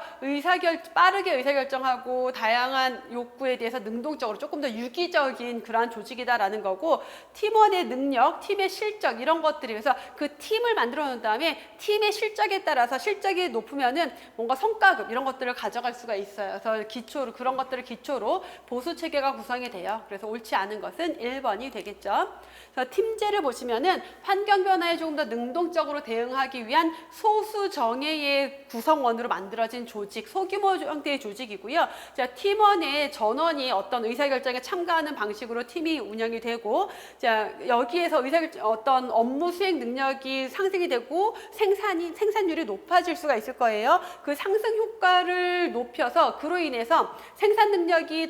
빠르게 의사결정하고 다양한 욕구에 대해서 능동적으로 조금 더 유기적인 그러한 조직이다라는 거고, 팀원의 능력, 팀의 실적 이런 것들이, 그래서 그 팀을 만들어 놓은 다음에 팀의 실적에 따라서 실적이 높으면은 뭔가 성과급 이런 것들을 가져갈 수가 있어요. 그래서 그런 것들을 기초로 보수 체계가 구성이 돼요. 그래서 옳지 않은 것은 1번이 되겠죠. 그래서 팀제를 보시면은 환경 변화에 조금 더 능동적으로 대응하기 위한 소수 정예의 구성원으로 만들어진 조직, 소규모 형태의 조직이고요. 자, 팀원의 전원이 어떤 의사결정에 참가하는 방식으로 팀이 운영이 되고, 자, 여기에서 어떤 업무 수행 능력이 상승이 되고 생산율이 높아질 수가 있을 거예요. 그 상승 효과를 높여서 그로 인해서 생산 능력이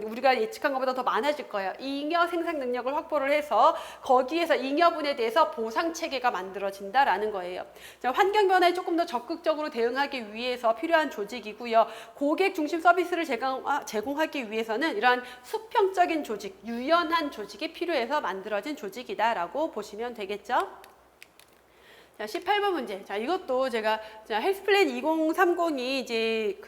우리가 예측한 것보다 더 많아질 거예요. 잉여 생산 능력을 확보를 해서 거기에서 잉여분에 대해서 보상 체계가 만들어진다라는 거예요. 자, 환경 변화에 조금 더 적극적으로 대응하기 위해서 필요한 조직이고요. 고객 중심 서비스를 제공하기 위해서는 이러한 수평적인 조직, 유연한 조직이 필요해서 만들어진 조직이다라고 보시면 되겠죠. 자, 18번 문제. 자, 이것도 제가 헬스플랜 2030이 이제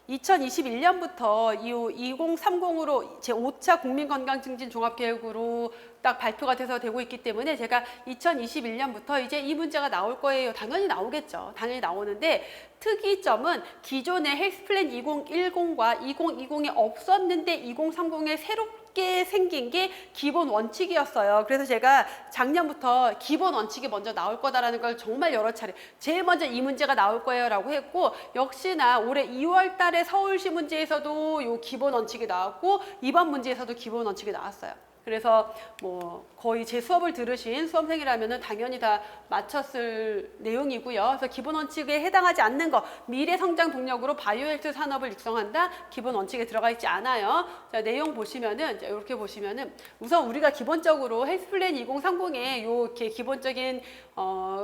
2021년부터 2030으로 제5차 국민건강증진 종합계획으로 딱 발표가 돼서 되고 있기 때문에 제가 2021년부터 이제 이 문제가 나올 거예요. 당연히 나오겠죠. 당연히 나오는데 특이점은 기존의 헬스플랜 2010과 2020이 없었는데 2030에 새롭게 생긴 게 기본 원칙이었어요. 그래서 제가 작년부터 기본 원칙이 먼저 나올 거다라는 걸 정말 여러 차례 제일 먼저 이 문제가 나올 거예요 라고 했고, 역시나 올해 2월 달에 서울시 문제에서도 요 기본 원칙이 나왔고 이번 문제에서도 기본 원칙이 나왔어요. 그래서 뭐 거의 제 수업을 들으신 수험생이라면 당연히 다 맞췄을 내용이고요. 그래서 기본 원칙에 해당하지 않는 거, 미래 성장 동력으로 바이오헬스 산업을 육성한다, 기본 원칙에 들어가 있지 않아요. 자, 내용 보시면은 이렇게 보시면은 우선 우리가 기본적으로 헬스플랜 2030에 이렇게 기본적인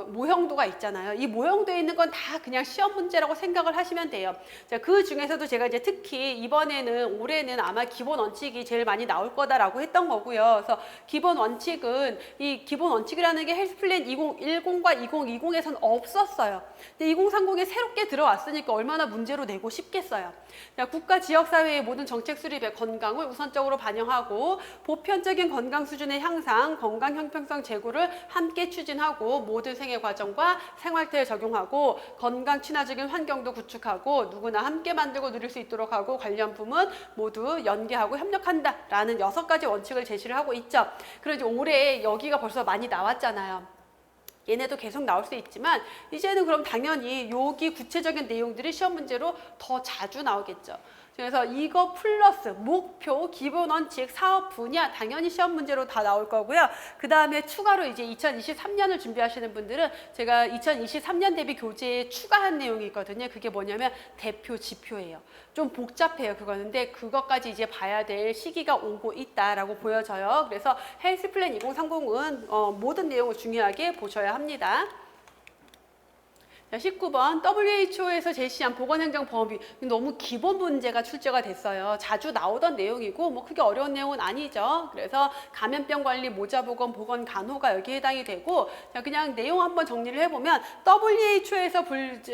모형도가 있잖아요. 이 모형도에 있는 건 다 그냥 시험 문제라고 생각을 하시면 돼요. 자, 그 중에서도 제가 이제 특히 올해는 아마 기본 원칙이 제일 많이 나올 거다라고 했던 거고요. 그래서 기본 원칙이라는 게 헬스플랜 2010과 2020에서는 없었어요. 근데 2030에 새롭게 들어왔으니까 얼마나 문제로 내고 싶겠어요. 자, 국가 지역사회의 모든 정책 수립에 건강을 우선적으로 반영하고 보편적인 건강 수준의 향상, 건강 형평성 제고를 함께 추진하고 모든 생애 과정과 생활태에 적용하고 건강 친화적인 환경도 구축하고 누구나 함께 만들고 누릴 수 있도록 하고 관련 부문 모두 연계하고 협력한다라는 6가지 원칙을 제시를 하고 있죠. 그런데 올해 여기가 벌써 많이 나왔잖아요. 얘네도 계속 나올 수 있지만 이제는 그럼 당연히 여기 구체적인 내용들이 시험 문제로 더 자주 나오겠죠. 그래서 이거 플러스 목표, 기본 원칙, 사업 분야 당연히 시험 문제로 다 나올 거고요. 그 다음에 추가로 이제 2023년을 준비하시는 분들은 제가 2023년 대비 교재에 추가한 내용이 있거든요. 그게 뭐냐면 대표 지표예요. 좀 복잡해요, 그거는. 근데 그것까지 이제 봐야 될 시기가 오고 있다라고 보여져요. 그래서 헬스플랜 2030은 모든 내용을 중요하게 보셔야 합니다. 19번 WHO에서 제시한 보건행정 범위, 너무 기본 문제가 출제가 됐어요. 자주 나오던 내용이고 뭐 크게 어려운 내용은 아니죠. 그래서 감염병 관리, 모자보건, 보건 간호가 여기에 해당이 되고, 자, 그냥 내용 한번 정리를 해보면 WHO에서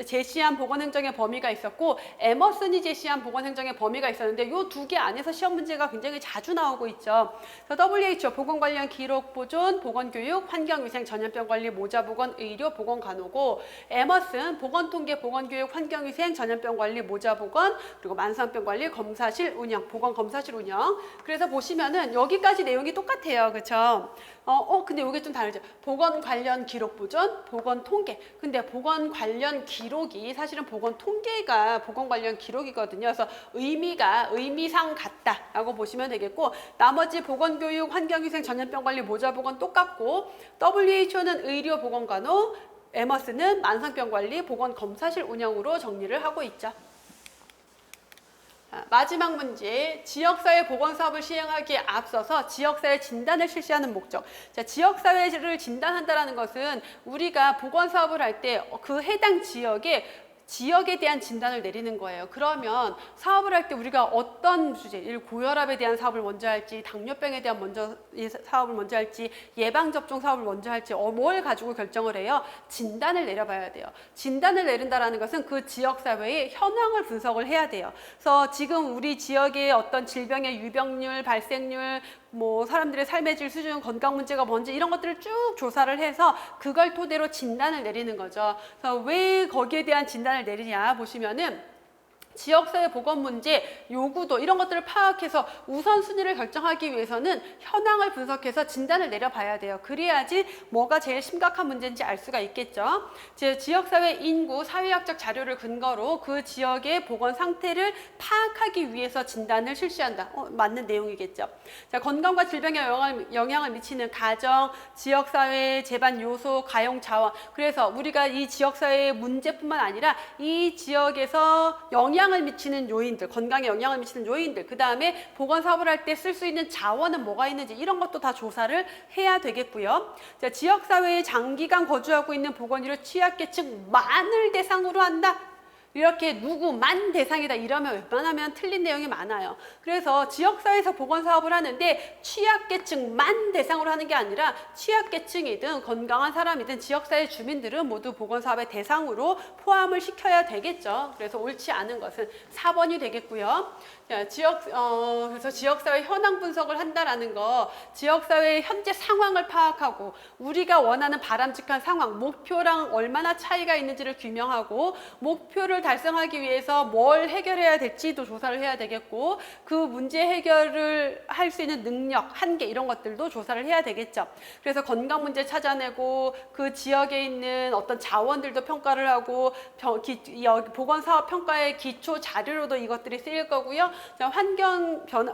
제시한 보건행정의 범위가 있었고 에머슨이 제시한 보건행정의 범위가 있었는데 이 두 개 안에서 시험 문제가 굉장히 자주 나오고 있죠. 그래서 WHO 보건 관련 기록 보존, 보건교육, 환경위생, 전염병 관리, 모자보건, 의료, 보건 간호고, 에머슨 에머슨 보건통계, 보건교육, 환경위생, 전염병관리, 모자보건, 그리고 만성병관리, 검사실 운영, 보건검사실 운영. 그래서 보시면은 여기까지 내용이 똑같아요. 그렇죠? 근데 이게 좀 다르죠. 보건 관련 기록 보존, 보건 통계. 근데 보건 관련 기록이 사실은 보건 통계가 보건 관련 기록이거든요. 그래서 의미상 같다라고 보시면 되겠고, 나머지 보건교육, 환경위생, 전염병관리, 모자보건 똑같고, WHO는 의료보건간호, 에머스는 만성병관리, 보건검사실 운영으로 정리를 하고 있죠. 마지막 문제, 지역사회 보건사업을 시행하기에 앞서서 지역사회 진단을 실시하는 목적. 자, 지역사회를 진단한다는 것은 우리가 보건사업을 할 때 그 해당 지역에 대한 진단을 내리는 거예요. 그러면 사업을 할 때 우리가 어떤 주제, 고혈압에 대한 사업을 먼저 할지, 당뇨병에 대한 사업을 먼저 할지, 예방접종 사업을 먼저 할지, 뭘 가지고 결정을 해요? 진단을 내려봐야 돼요. 진단을 내린다는 것은 그 지역사회의 현황을 분석을 해야 돼요. 그래서 지금 우리 지역의 어떤 질병의 유병률, 발생률, 사람들의 삶의 질 수준, 건강 문제가 뭔지 이런 것들을 쭉 조사를 해서 그걸 토대로 진단을 내리는 거죠. 그래서 왜 거기에 대한 진단을 내리냐 보시면은 지역사회 보건 문제, 요구도 이런 것들을 파악해서 우선순위를 결정하기 위해서는 현황을 분석해서 진단을 내려봐야 돼요. 그래야지 뭐가 제일 심각한 문제인지 알 수가 있겠죠. 지역사회 인구, 사회학적 자료를 근거로 그 지역의 보건 상태를 파악하기 위해서 진단을 실시한다. 맞는 내용이겠죠. 자, 건강과 질병에 영향을 미치는 가정, 지역사회 제반 요소, 가용 자원. 그래서 우리가 이 지역사회의 문제뿐만 아니라 이 지역에서 영향을 미치는 요인들, 건강에 영향을 미치는 요인들, 그 다음에 보건 사업을 할 때 쓸 수 있는 자원은 뭐가 있는지 이런 것도 다 조사를 해야 되겠고요. 자, 지역사회에 장기간 거주하고 있는 보건의료 취약계층만을 대상으로 한다. 이렇게 누구만 대상이다 이러면 웬만하면 틀린 내용이 많아요. 그래서 지역사회에서 보건사업을 하는데 취약계층만 대상으로 하는 게 아니라 취약계층이든 건강한 사람이든 지역사회 주민들은 모두 보건사업의 대상으로 포함을 시켜야 되겠죠. 그래서 옳지 않은 것은 4번이 되겠고요. 자, 그래서 지역사회 현황 분석을 한다라는 거, 지역사회의 현재 상황을 파악하고 우리가 원하는 바람직한 상황, 목표랑 얼마나 차이가 있는지를 규명하고 목표를 달성하기 위해서 뭘 해결해야 될지도 조사를 해야 되겠고 그 문제 해결을 할 수 있는 능력, 한계 이런 것들도 조사를 해야 되겠죠. 그래서 건강 문제 찾아내고 그 지역에 있는 어떤 자원들도 평가를 하고 보건사업 평가의 기초 자료로도 이것들이 쓰일 거고요.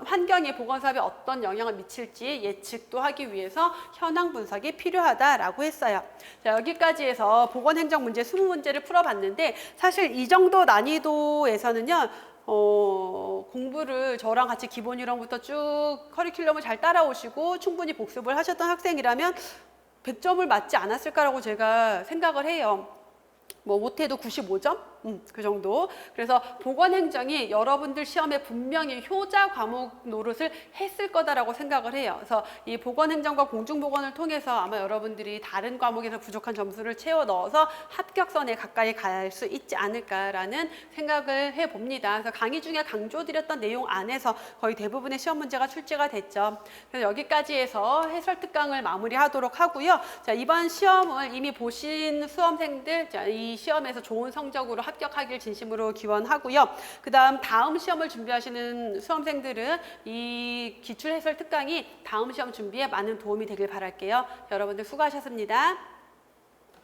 환경이 보건사업에 어떤 영향을 미칠지 예측도 하기 위해서 현황 분석이 필요하다라고 했어요. 자, 여기까지 해서 보건행정 문제 20문제를 풀어봤는데 사실 이 정도 난이도에서는요. 공부를 저랑 같이 기본 이론부터 쭉 커리큘럼을 잘 따라오시고 충분히 복습을 하셨던 학생이라면 100점을 맞지 않았을까라고 제가 생각을 해요. 못해도 95점? 그 정도. 그래서 보건행정이 여러분들 시험에 분명히 효자 과목 노릇을 했을 거다라고 생각을 해요. 그래서 이 보건행정과 공중보건을 통해서 아마 여러분들이 다른 과목에서 부족한 점수를 채워 넣어서 합격선에 가까이 갈 수 있지 않을까라는 생각을 해봅니다. 그래서 강의 중에 강조드렸던 내용 안에서 거의 대부분의 시험 문제가 출제가 됐죠. 그래서 여기까지 해서 해설 특강을 마무리하도록 하고요. 자, 이번 시험을 이미 보신 수험생들, 이 시험에서 좋은 성적으로 합격하길 진심으로 기원하고요. 다음 시험을 준비하시는 수험생들은 이 기출해설 특강이 다음 시험 준비에 많은 도움이 되길 바랄게요. 여러분들 수고하셨습니다.